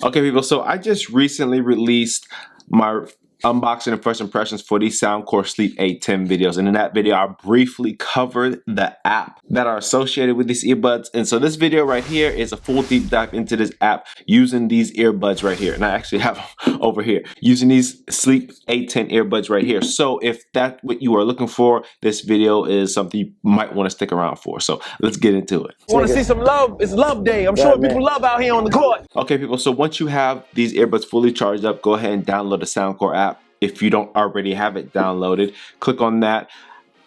Okay, people, so I just recently released my unboxing and first impressions for these Soundcore Sleep A10 videos, and in that video I briefly covered the app that are associated with these earbuds. And so this video right here is a full deep dive into this app using these earbuds right here, and I actually have them over here using these Sleep A10 earbuds right here. So if that's what you are looking for, this video is something you might want to stick around for. So let's get into it. Want to see some love? It's love day. I'm showing people love out here on the court. Okay, people, so once you have these earbuds fully charged up, go ahead and download the Soundcore app. If you don't already have it downloaded, click on that.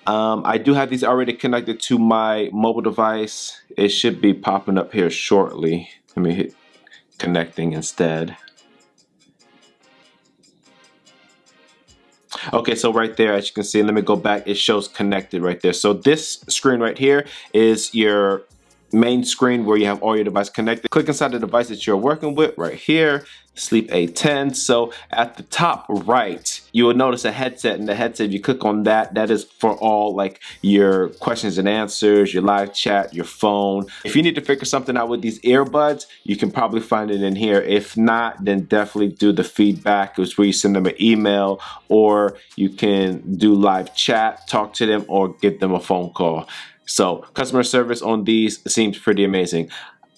I do have these already connected to my mobile device. It should be popping up here shortly. Let me hit connecting instead. Okay, so right there, as you can see, let me go back, it shows connected right there. So this screen right here is your main screen where you have all your devices connected. Click inside the device that you're working with right here, Sleep A10. So at the top right, you will notice a headset, and the headset, if you click on that, that is for all like your questions and answers, your live chat, your phone. If you need to figure something out with these earbuds, you can probably find it in here. If not, then definitely do the feedback. It's where you send them an email, or you can do live chat, talk to them, or give them a phone call. So customer service on these seems pretty amazing.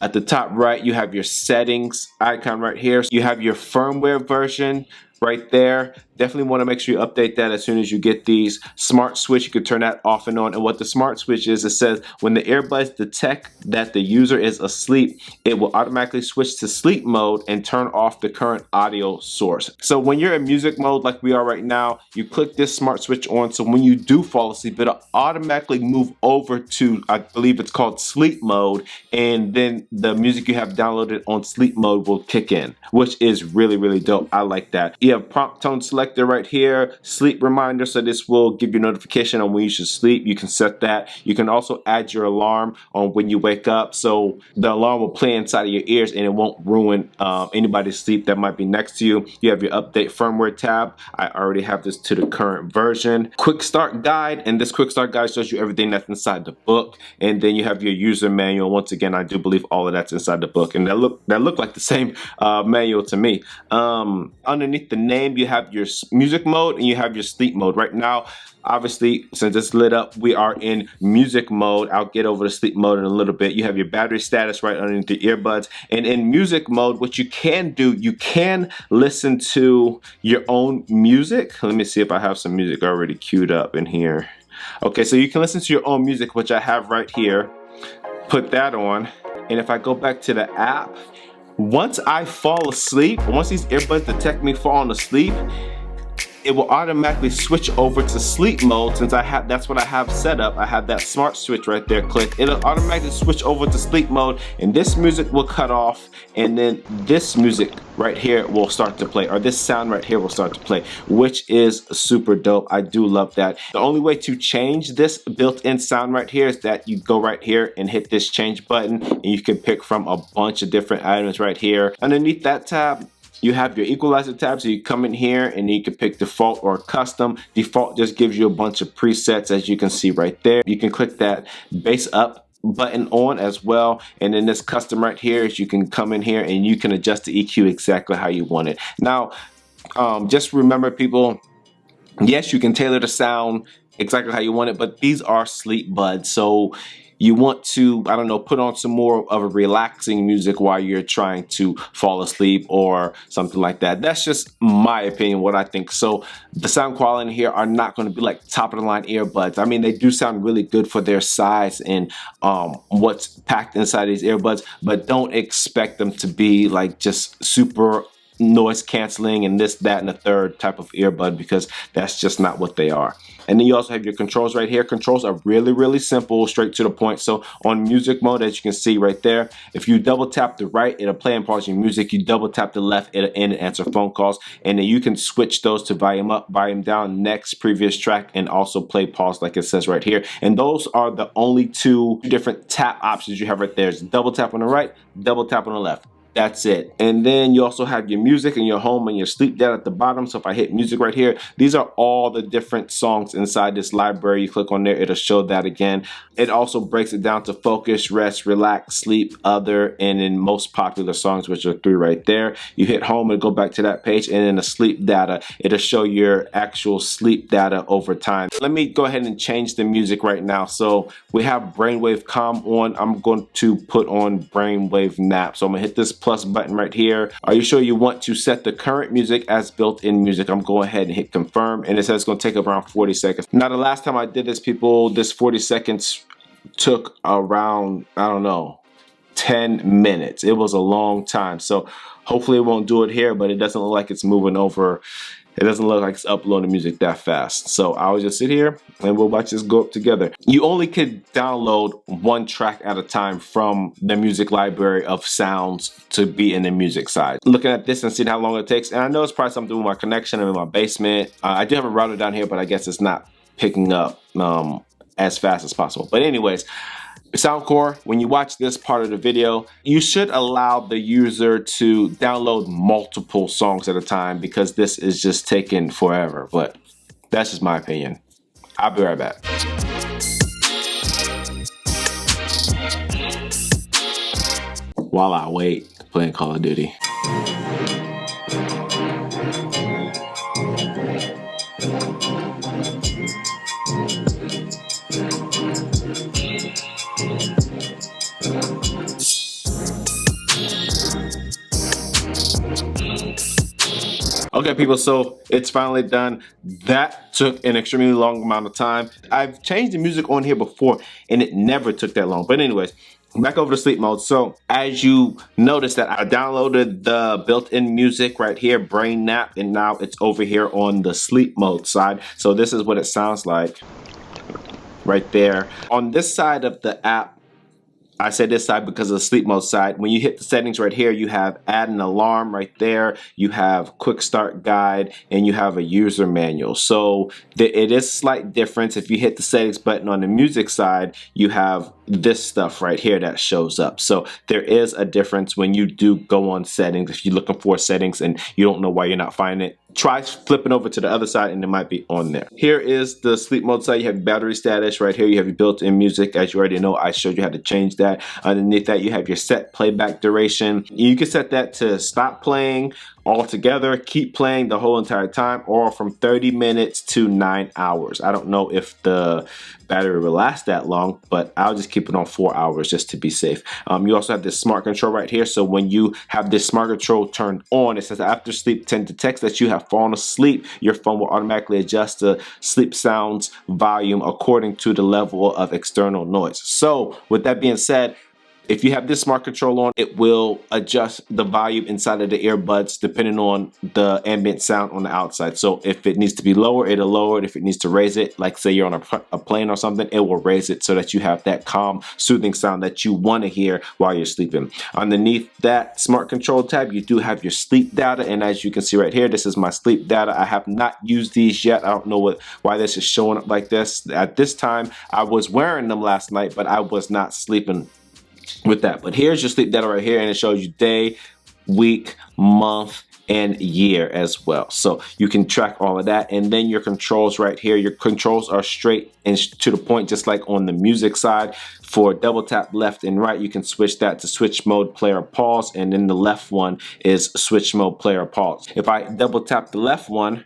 At the top right, you have your settings icon right here. You have your firmware version right there. Definitely want to make sure you update that as soon as you get these. Smart switch, you can turn that off and on. And what the smart switch is, it says when the earbuds detect that the user is asleep, it will automatically switch to sleep mode and turn off the current audio source. So when you're in music mode like we are right now, you click this smart switch on. So when you do fall asleep, it'll automatically move over to, I believe it's called sleep mode. And then the music you have downloaded on sleep mode will kick in, which is really, really dope. I like that. You have prompt tone selector right here, sleep reminder, so this will give you notification on when you should sleep. You can set that. You can also add your alarm on when you wake up, so the alarm will play inside of your ears and it won't ruin anybody's sleep that might be next to you. You have your update firmware tab. I already have this to the current version. Quick start guide, and this quick start guide shows you everything that's inside the book. And then you have your user manual. Once again, I do believe all of that's inside the book, and that look like the same manual to me. Underneath the name, you have your music mode and you have your sleep mode. Right now, obviously, since it's lit up, we are in music mode. I'll get over to sleep mode in a little bit. You have your battery status right underneath the earbuds. And in music mode, what you can do, you can listen to your own music. Let me see if I have some music already queued up in here. Okay, so you can listen to your own music, which I have right here. Put that on. And if I go back to the app, once I fall asleep, once these earbuds detect me falling asleep, it will automatically switch over to sleep mode. Since that's what I have set up. I have that smart switch right there clicked. It'll automatically switch over to sleep mode, and this music will cut off, and then this music right here will start to play, or this sound right here will start to play, which is super dope. I do love that. The only way to change this built-in sound right here is that you go right here and hit this change button, and you can pick from a bunch of different items right here. Underneath that tab, you have your equalizer tab, so you come in here and you can pick default or custom. Default just gives you a bunch of presets, as you can see right there. You can click that bass up button on as well, and then this custom right here is you can come in here and you can adjust the EQ exactly how you want it. Now, just remember, people, yes, you can tailor the sound exactly how you want it, but these are sleep buds, so you want to, I don't know, put on some more of a relaxing music while you're trying to fall asleep or something like that. That's just my opinion, what I think. So the sound quality in here are not going to be like top of the line earbuds. I mean, they do sound really good for their size and what's packed inside these earbuds, but don't expect them to be like just super noise canceling and this, that, and the third type of earbud, because that's just not what they are. And then you also have your controls right here. Controls are really, really simple, straight to the point. So on music mode, as you can see right there, if you double tap the right, it'll play and pause your music. You double tap the left, it'll end and answer phone calls. And then you can switch those to volume up, volume down, next, previous track, and also play, pause, like it says right here. And those are the only two different tap options you have right there. It's double tap on the right, double tap on the left. That's it. And then you also have your music and your home and your sleep data at the bottom. So if I hit music right here, these are all the different songs inside this library. You click on there, it'll show that again. It also breaks it down to focus, rest, relax, sleep, other, and then most popular songs, which are 3 right there. You hit home and go back to that page, and in the sleep data, it'll show your actual sleep data over time. Let me go ahead and change the music right now. So we have Brainwave Calm on. I'm going to put on Brainwave Nap. So I'm gonna hit this plus button right here. Are you sure you want to set the current music as built-in music? I'm going ahead and hit confirm, and it says it's gonna take around 40 seconds. Now the last time I did this, people, this 40 seconds took around, I don't know, 10 minutes. It was a long time. So hopefully it won't do it here, but it doesn't look like it's moving over. It doesn't look like it's uploading music that fast. So I'll just sit here and we'll watch this go up together. You only could download 1 track at a time from the music library of sounds to be in the music side. Looking at this and seeing how long it takes, and I know it's probably something with my connection. I'm in my basement. I do have a router down here, but I guess it's not picking up as fast as possible. But anyways, Soundcore, when you watch this part of the video, you should allow the user to download multiple songs at a time, because this is just taking forever. But that's just my opinion. I'll be right back. While I wait, playing Call of Duty. Okay, people, so it's finally done. That took an extremely long amount of time. I've changed the music on here before and it never took that long. But anyways, back over to sleep mode. So as you notice that I downloaded the built-in music right here, Brain Nap, and now it's over here on the sleep mode side. So this is what it sounds like right there. On this side of the app, I said this side because of the sleep mode side. When you hit the settings right here, you have add an alarm right there. You have quick start guide, and you have a user manual. So it is slight difference. If you hit the settings button on the music side, you have this stuff right here that shows up. So there is a difference when you do go on settings. If you're looking for settings and you don't know why you're not finding it, try flipping over to the other side and it might be on there. Here is the sleep mode side. You have battery status right here. You have your built-in music. As you already know, I showed you how to change that. Underneath that, you have your set playback duration. You can set that to stop playing altogether, keep playing the whole entire time, or from 30 minutes to 9 hours. I don't know if the battery will last that long, but I'll just keep it on 4 hours just to be safe. You also have this smart control right here. So when you have this smart control turned on, it says after sleep 10 detects that you have fallen asleep, your phone will automatically adjust the sleep sounds volume according to the level of external noise. So with that being said, if you have this smart control on, it will adjust the volume inside of the earbuds depending on the ambient sound on the outside. So if it needs to be lower, it'll lower it. If it needs to raise it, like say you're on a plane or something, it will raise it so that you have that calm, soothing sound that you want to hear while you're sleeping. Underneath that smart control tab, you do have your sleep data. And as you can see right here, this is my sleep data. I have not used these yet. I don't know why this is showing up like this. At this time, I was wearing them last night, but I was not sleeping with that. But here's your sleep data right here, and it shows you day, week, month, and year as well. So you can track all of that. And then your controls right here, your controls are straight and to the point, just like on the music side. For double tap left and right, you can switch that to switch mode, play, or pause. And then the left one is switch mode, play, or pause. If I double tap the left one,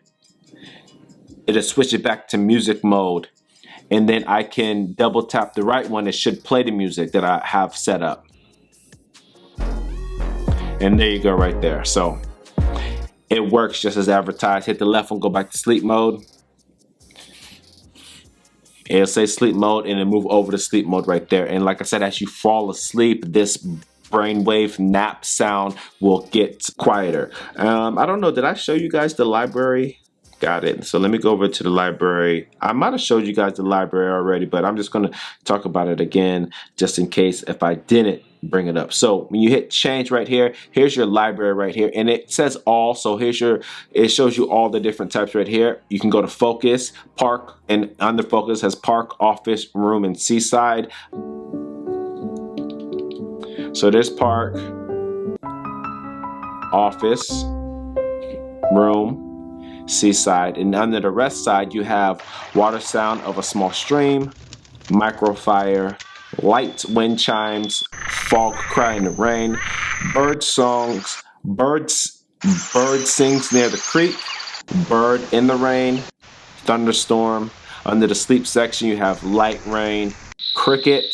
it'll switch it back to music mode. And then I can double tap the right one. It should play the music that I have set up. And there you go right there. So it works just as advertised. Hit the left one, go back to sleep mode. It'll say sleep mode and then move over to sleep mode right there. And like I said, as you fall asleep, this brainwave nap sound will get quieter. I don't know, did I show you guys the library? Got it. So let me go over to the library. I might have showed you guys the library already, but I'm just going to talk about it again just in case if I didn't bring it up. So when you hit change right here, here's your library right here, and it says all. So here's it shows you all the different types right here. You can go to focus, park, and under focus has park, office, room, and seaside. So there's park, office, room, seaside, and under the rest side you have water sound of a small stream, microfire, light wind chimes, fog cry in the rain, bird songs, bird sings near the creek, bird in the rain, thunderstorm. Under the sleep section you have light rain, cricket,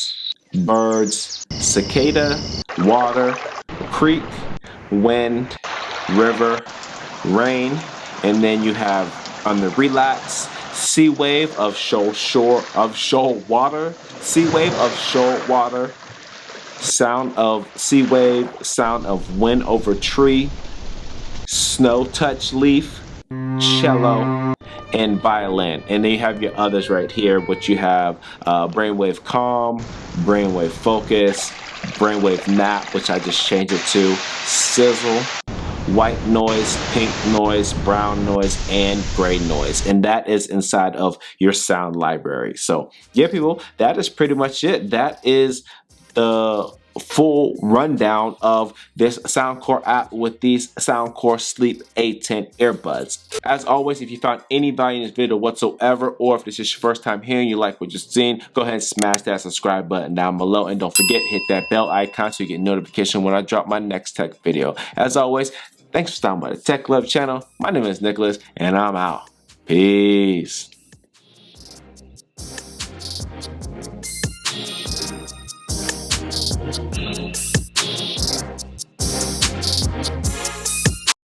birds, cicada, water, creek, wind, river, rain. And then you have under relax, sea wave of shoal water, sea wave of shoal water, sound of sea wave, sound of wind over tree, snow touch leaf, cello, and violin. And then you have your others right here, which you have brainwave calm, brainwave focus, brainwave nap, which I just changed it to, sizzle, white noise, pink noise, brown noise, and gray noise. And that is inside of your sound library. So yeah, people, that is pretty much it. That is the full rundown of this Soundcore app with these Soundcore Sleep A10 earbuds. As always, if you found any value in this video whatsoever, or if this is your first time here and you like what you're seeing, go ahead and smash that subscribe button down below, and don't forget, hit that bell icon so you get notification when I drop my next tech video. As always, thanks for stopping by the Tech Love channel. My name is Nicholas, and I'm out. Peace.